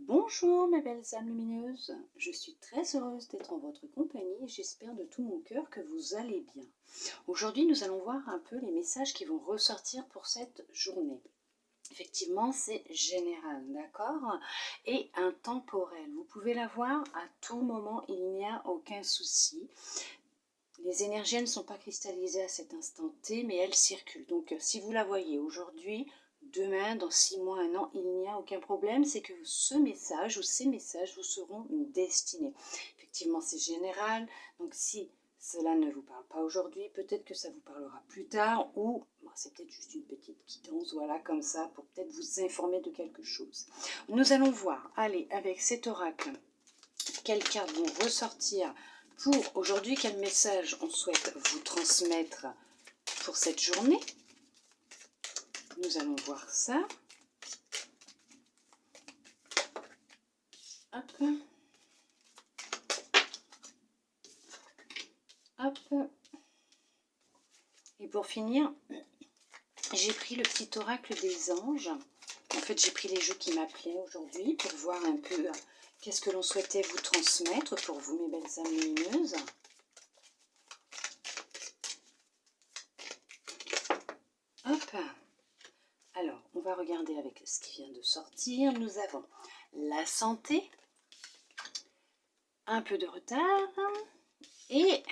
Bonjour mes belles âmes lumineuses, je suis très heureuse d'être en votre compagnie et j'espère de tout mon cœur que vous allez bien. Aujourd'hui nous allons voir un peu les messages qui vont ressortir pour cette journée. Effectivement c'est général, d'accord, et intemporel. Vous pouvez l'avoir à tout moment, il n'y a aucun souci. Les énergies ne sont pas cristallisées à cet instant T, mais elles circulent. Donc si vous la voyez aujourd'hui, demain, dans 6 mois, 1 an, il n'y a aucun problème. C'est que ce message ou ces messages vous seront destinés. Effectivement, c'est général. Donc si cela ne vous parle pas aujourd'hui, peut-être que ça vous parlera plus tard ou c'est peut-être juste une petite guidance, voilà, comme ça, pour peut-être vous informer de quelque chose. Nous allons voir, allez, avec cet oracle, quelles cartes vont ressortir pour aujourd'hui, quel message on souhaite vous transmettre pour cette journée. Nous allons voir ça. Hop. Hop. Et pour finir, j'ai pris le petit oracle des anges. En fait, j'ai pris les jeux qui m'appelaient aujourd'hui pour voir un peu qu'est-ce que l'on souhaitait vous transmettre pour vous, mes belles âmes lumineuses. Hop. Alors, on va regarder avec ce qui vient de sortir. Nous avons la santé, un peu de retard et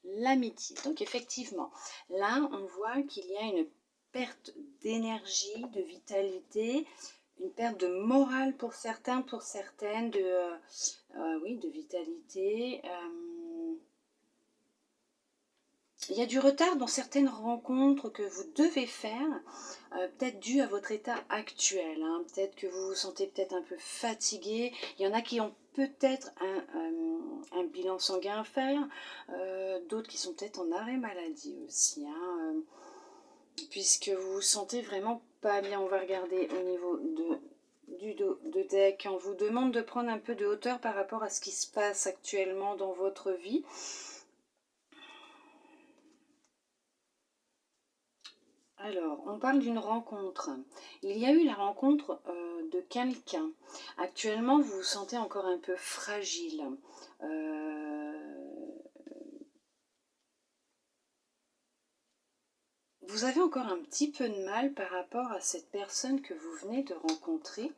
l'amitié. Donc effectivement, là on voit qu'il y a une perte d'énergie, de vitalité, une perte de morale pour certains, pour certaines, oui, de vitalité. Il y a du retard dans certaines rencontres que vous devez faire, peut-être dû à votre état actuel. Hein. Peut-être que vous vous sentez peut-être un peu fatigué. Il y en a qui ont peut-être un bilan sanguin à faire, d'autres qui sont peut-être en arrêt maladie aussi. Hein, puisque vous vous sentez vraiment pas bien. On va regarder au niveau du dos de deck. On vous demande de prendre un peu de hauteur par rapport à ce qui se passe actuellement dans votre vie. Alors, on parle d'une rencontre. Il y a eu la rencontre de quelqu'un. Actuellement, vous vous sentez encore un peu fragile. Vous avez encore un petit peu de mal par rapport à cette personne que vous venez de rencontrer.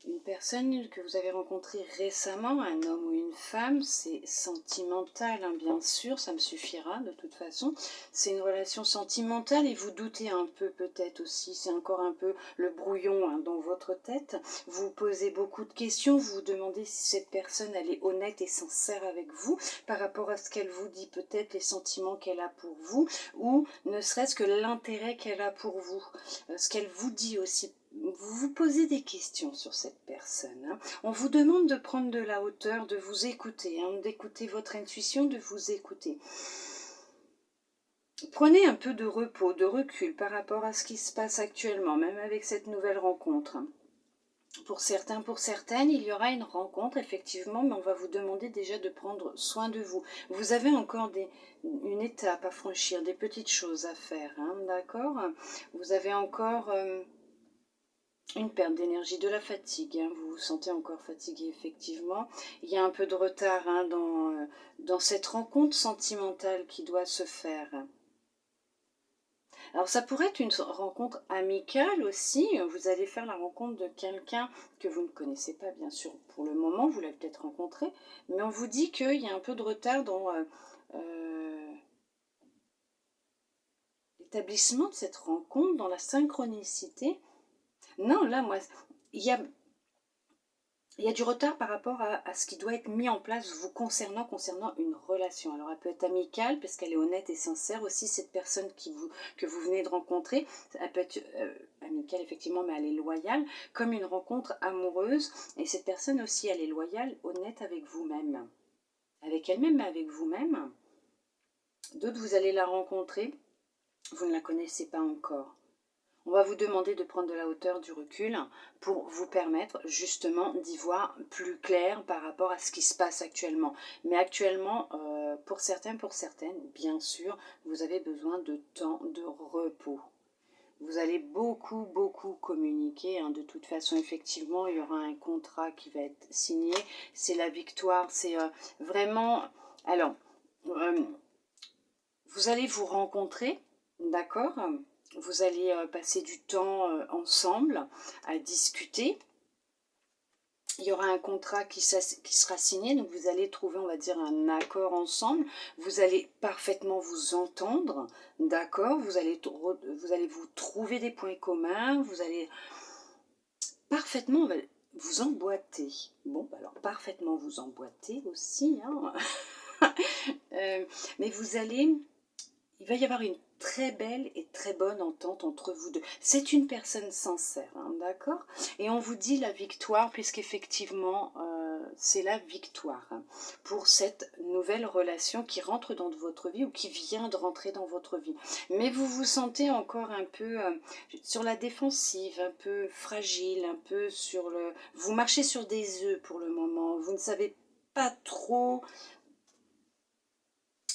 Une personne que vous avez rencontrée récemment, un homme ou une femme, c'est sentimental, hein, bien sûr, ça me suffira de toute façon. C'est une relation sentimentale et vous doutez un peu peut-être aussi, c'est encore un peu le brouillon hein, dans votre tête. Vous posez beaucoup de questions, vous vous demandez si cette personne elle est honnête et sincère avec vous par rapport à ce qu'elle vous dit, peut-être les sentiments qu'elle a pour vous ou ne serait-ce que l'intérêt qu'elle a pour vous, ce qu'elle vous dit aussi. Vous vous posez des questions sur cette personne. Hein. On vous demande de prendre de la hauteur, de vous écouter, hein, d'écouter votre intuition, de vous écouter. Prenez un peu de repos, de recul par rapport à ce qui se passe actuellement, même avec cette nouvelle rencontre. Pour certains, pour certaines, il y aura une rencontre, effectivement, mais on va vous demander déjà de prendre soin de vous. Vous avez encore une étape à franchir, des petites choses à faire, hein, d'accord? Vous avez encore... une perte d'énergie, de la fatigue, hein, vous vous sentez encore fatigué effectivement. Il y a un peu de retard hein, dans cette rencontre sentimentale qui doit se faire. Alors ça pourrait être une rencontre amicale aussi, vous allez faire la rencontre de quelqu'un que vous ne connaissez pas bien sûr pour le moment, vous l'avez peut-être rencontré, mais on vous dit qu'il y a un peu de retard dans l'établissement de cette rencontre, dans la synchronicité. Non, là moi, il y a du retard par rapport à ce qui doit être mis en place vous concernant une relation. Alors elle peut être amicale parce qu'elle est honnête et sincère aussi, cette personne que vous venez de rencontrer. Elle peut être amicale effectivement, mais elle est loyale, comme une rencontre amoureuse. Et cette personne aussi, elle est loyale, honnête avec vous-même. Avec elle-même, mais avec vous-même. D'autres, vous allez la rencontrer, vous ne la connaissez pas encore. On va vous demander de prendre de la hauteur, du recul, pour vous permettre justement d'y voir plus clair par rapport à ce qui se passe actuellement. Mais actuellement, pour certains, pour certaines, bien sûr, vous avez besoin de temps de repos. Vous allez beaucoup communiquer. Hein. De toute façon, effectivement, il y aura un contrat qui va être signé. C'est la victoire. C'est vraiment... Alors, vous allez vous rencontrer, d'accord? Vous allez passer du temps ensemble à discuter. Il y aura un contrat qui sera signé, donc vous allez trouver, on va dire, un accord ensemble. Vous allez parfaitement vous entendre, d'accord? Vous allez vous trouver des points communs, vous allez parfaitement vous emboîter. Bon, alors parfaitement vous emboîter aussi, hein. Mais il va y avoir une très belle et très bonne entente entre vous deux. C'est une personne sincère, hein, d'accord? Et on vous dit la victoire, puisqu'effectivement, c'est la victoire hein, pour cette nouvelle relation qui rentre dans votre vie ou qui vient de rentrer dans votre vie. Mais vous vous sentez encore un peu sur la défensive, un peu fragile, un peu sur le... Vous marchez sur des œufs pour le moment, vous ne savez pas trop...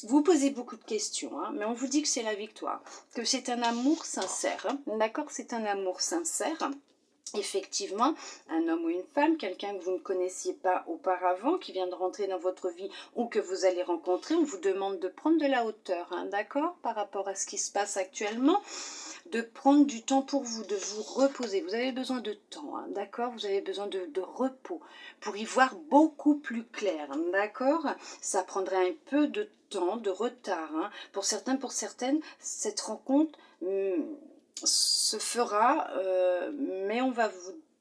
Vous posez beaucoup de questions, hein, mais on vous dit que c'est la victoire, que c'est un amour sincère. Hein, d'accord, c'est un amour sincère. Effectivement, un homme ou une femme, quelqu'un que vous ne connaissiez pas auparavant, qui vient de rentrer dans votre vie ou que vous allez rencontrer, on vous demande de prendre de la hauteur, hein, d'accord, par rapport à ce qui se passe actuellement, de prendre du temps pour vous, de vous reposer. Vous avez besoin de temps, hein, d'accord, vous avez besoin de repos pour y voir beaucoup plus clair, hein, d'accord. Ça prendrait un peu de temps, de retard, hein. Pour certains, pour certaines, cette rencontre... se fera, mais on va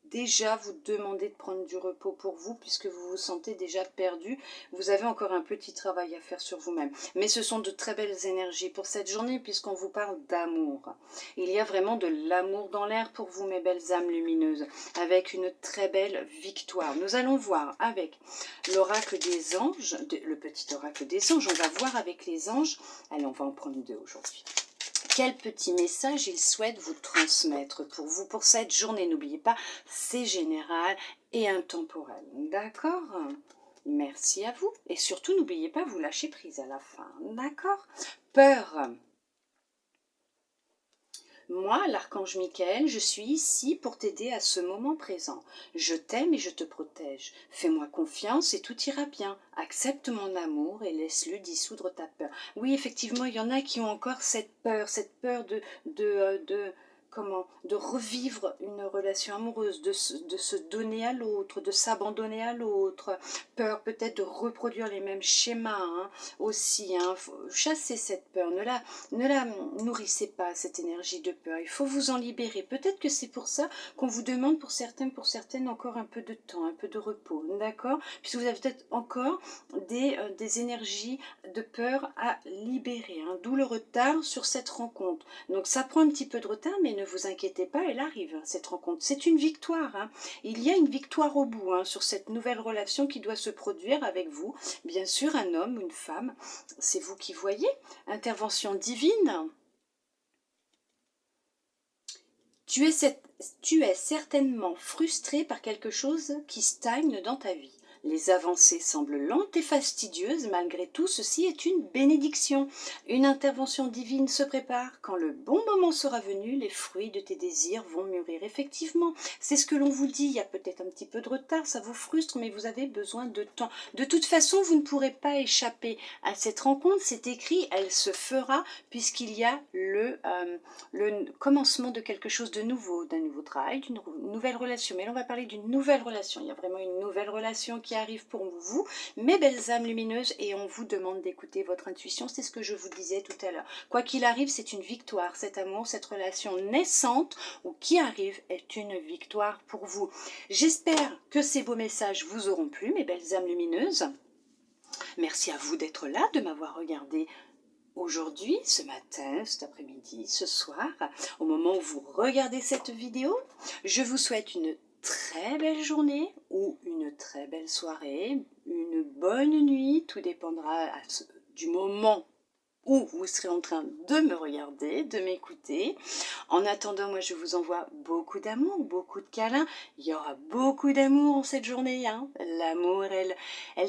déjà vous demander de prendre du repos pour vous puisque vous vous sentez déjà perdu. Vous avez encore un petit travail à faire sur vous-même. Mais ce sont de très belles énergies pour cette journée puisqu'on vous parle d'amour. Il y a vraiment de l'amour dans l'air pour vous, mes belles âmes lumineuses, avec une très belle victoire. Nous allons voir avec l'oracle des anges, le petit oracle des anges. On va voir avec les anges. Allez, on va en prendre deux aujourd'hui. Quel petit message ils souhaitent vous transmettre pour vous, pour cette journée. N'oubliez pas, c'est général et intemporel. D'accord? Merci à vous. Et surtout, n'oubliez pas, vous lâchez prise à la fin. D'accord? Peur. Moi, l'archange Michael, je suis ici pour t'aider à ce moment présent. Je t'aime et je te protège. Fais-moi confiance et tout ira bien. Accepte mon amour et laisse-le dissoudre ta peur. Oui, effectivement, il y en a qui ont encore cette peur de revivre une relation amoureuse, de se donner à l'autre, de s'abandonner à l'autre. Peur peut-être de reproduire les mêmes schémas hein, aussi. Hein. Chassez cette peur, ne la nourrissez pas, cette énergie de peur. Il faut vous en libérer. Peut-être que c'est pour ça qu'on vous demande pour certains, pour certaines, encore un peu de temps, un peu de repos. D'accord? Puisque vous avez peut-être encore des énergies de peur à libérer. Hein, d'où le retard sur cette rencontre. Donc ça prend un petit peu de retard, mais ne vous inquiétez pas, elle arrive, cette rencontre. C'est une victoire. Hein. Il y a une victoire au bout hein, sur cette nouvelle relation qui doit se produire avec vous. Bien sûr, un homme, une femme, c'est vous qui voyez. Intervention divine. Tu es certainement frustré par quelque chose qui stagne dans ta vie. Les avancées semblent lentes et fastidieuses, malgré tout, ceci est une bénédiction. Une intervention divine se prépare. Quand le bon moment sera venu, les fruits de tes désirs vont mûrir. Effectivement, c'est ce que l'on vous dit. Il y a peut-être un petit peu de retard, ça vous frustre, mais vous avez besoin de temps. De toute façon, vous ne pourrez pas échapper à cette rencontre. C'est écrit, elle se fera, puisqu'il y a le commencement de quelque chose de nouveau, d'un nouveau travail, d'une nouvelle relation. Mais là, on va parler d'une nouvelle relation. Il y a vraiment une nouvelle relation qui arrive pour vous, mes belles âmes lumineuses, et on vous demande d'écouter votre intuition. C'est ce que je vous disais tout à l'heure. Quoi qu'il arrive, c'est une victoire. Cet amour, cette relation naissante ou qui arrive est une victoire pour vous. J'espère que ces beaux messages vous auront plu, mes belles âmes lumineuses. Merci à vous d'être là, de m'avoir regardé aujourd'hui, ce matin, cet après-midi, ce soir, au moment où vous regardez cette vidéo. Je vous souhaite une très belle journée ou une très belle soirée, une bonne nuit, tout dépendra du moment où vous serez en train de me regarder, de m'écouter. En attendant, moi je vous envoie beaucoup d'amour, beaucoup de câlins. Il y aura beaucoup d'amour en cette journée. Hein. L'amour, elle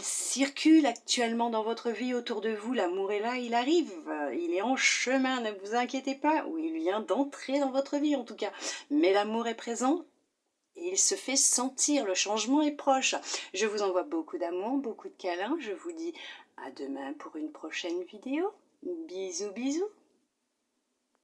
circule actuellement dans votre vie autour de vous. L'amour est là, il arrive. Il est en chemin, ne vous inquiétez pas. Ou il vient d'entrer dans votre vie en tout cas. Mais l'amour est présent. Et il se fait sentir, le changement est proche. Je vous envoie beaucoup d'amour, beaucoup de câlins. Je vous dis à demain pour une prochaine vidéo. Bisous, bisous.